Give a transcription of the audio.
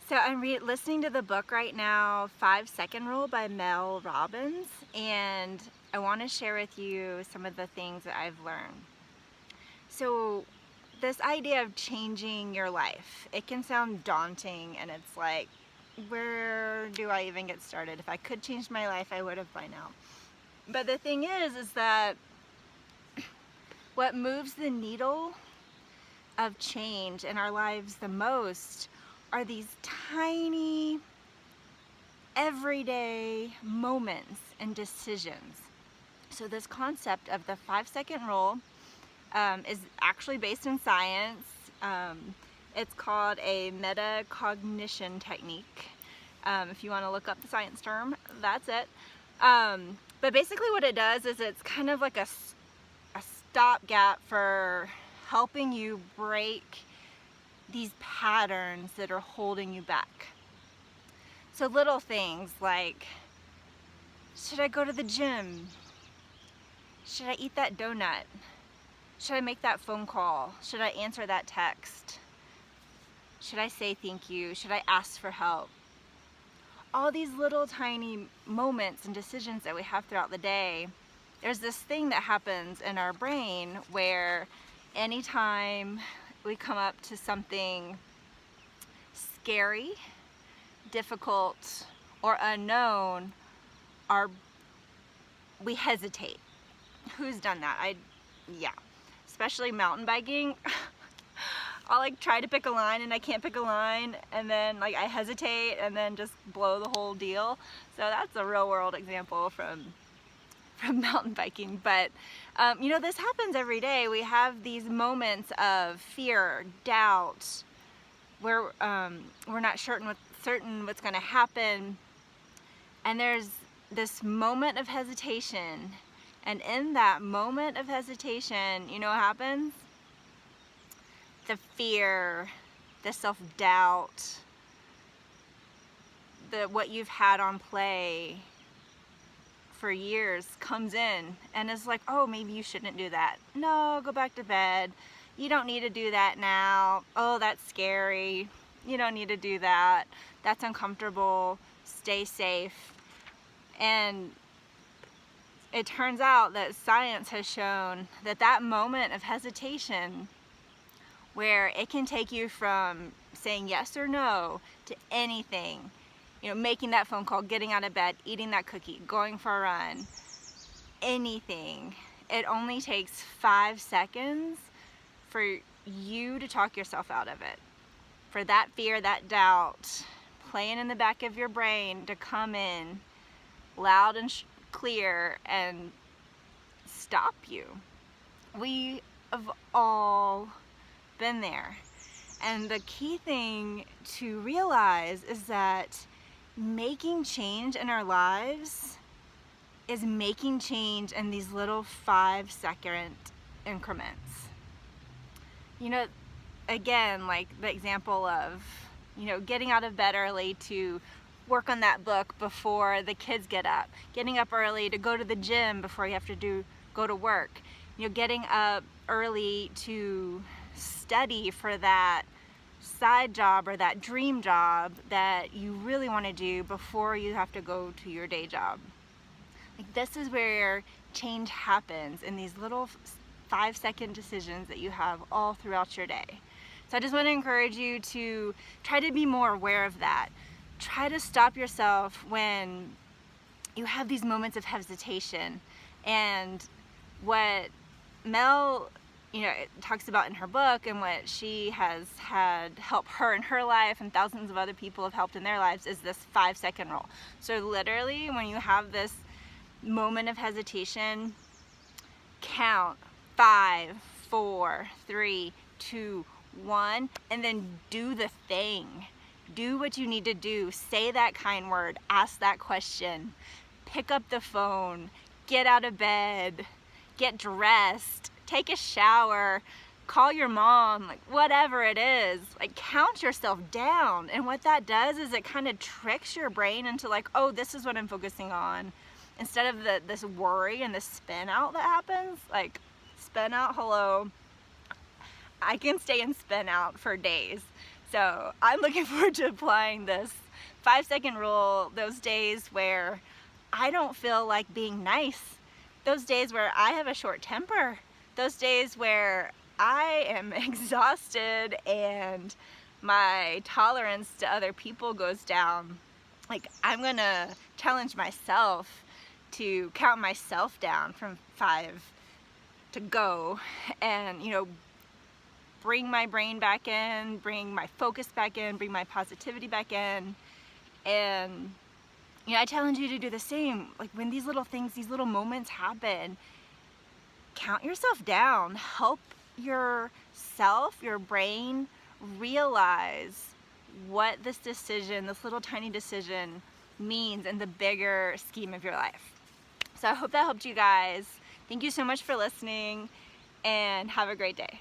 So I'm listening to the book right now, 5-Second Rule by Mel Robbins, and I want to share with you some of the things that I've learned. So this idea of changing your life, it can sound daunting, and it's like, where do I even get started? If I could change my life, I would have by now. But the thing is that what moves the needle of change in our lives the most are these tiny, everyday moments and decisions. So this concept of the 5-second rule is actually based in science. It's called a metacognition technique. If you want to look up the science term, that's it. But basically what it does is it's kind of like a stopgap for helping you break these patterns that are holding you back. So little things like, should I go to the gym? Should I eat that donut? Should I make that phone call? Should I answer that text? Should I say thank you? Should I ask for help? All these little tiny moments and decisions that we have throughout the day, there's this thing that happens in our brain where anytime we come up to something scary, difficult, or unknown, we hesitate. Who's done that? Yeah. Especially mountain biking. I'll like try to pick a line and I can't pick a line, and then like I hesitate and then just blow the whole deal. So that's a real world example from mountain biking. But you know, this happens every day. We have these moments of fear, doubt, where we're not certain what's going to happen, and there's this moment of hesitation. And in that moment of hesitation, you know what happens? The fear, the self-doubt, what you've had on play for years comes in and is like, oh, maybe you shouldn't do that. No, go back to bed. You don't need to do that now. Oh, that's scary. You don't need to do that. That's uncomfortable. Stay safe. And it turns out that science has shown that that moment of hesitation, where it can take you from saying yes or no to anything, you know, making that phone call, getting out of bed, eating that cookie, going for a run, anything. It only takes 5 seconds for you to talk yourself out of it. For that fear, that doubt, playing in the back of your brain to come in loud and clear and stop you. We have all been there. And the key thing to realize is that making change in our lives is making change in these little 5-second increments. You know, again, like the example of, you know, getting out of bed early to work on that book before the kids get up, getting up early to go to the gym before you have to go to work, you know, getting up early to study for that side job or that dream job that you really want to do before you have to go to your day job. Like, this is where change happens, in these little 5-second decisions that you have all throughout your day. So I just want to encourage you to try to be more aware of that. Try to stop yourself when you have these moments of hesitation. And what Mel, you know, talks about in her book, and what she has had help her in her life and thousands of other people have helped in their lives, is this 5-second rule. So literally, when you have this moment of hesitation, count 5, 4, 3, 2, 1, and then do the thing. Do what you need to do. Say that kind word. Ask that question. Pick up the phone. Get out of bed. Get dressed. Take a shower. Call your mom. Like, whatever it is. Like, count yourself down. And what that does is it kind of tricks your brain into like, oh, this is what I'm focusing on. Instead of this worry and the spin out that happens. Like, spin out, hello. I can stay in spin out for days. So I'm looking forward to applying this 5-second rule those days where I don't feel like being nice, those days where I have a short temper, those days where I am exhausted and my tolerance to other people goes down. Like, I'm gonna challenge myself to count myself down from 5 to go, and bring my brain back in, bring my focus back in, bring my positivity back in. And I challenge you to do the same. Like, when these little things, these little moments happen, count yourself down. Help yourself, your brain, realize what this decision, this little tiny decision, means in the bigger scheme of your life. So I hope that helped you guys. Thank you so much for listening, and have a great day.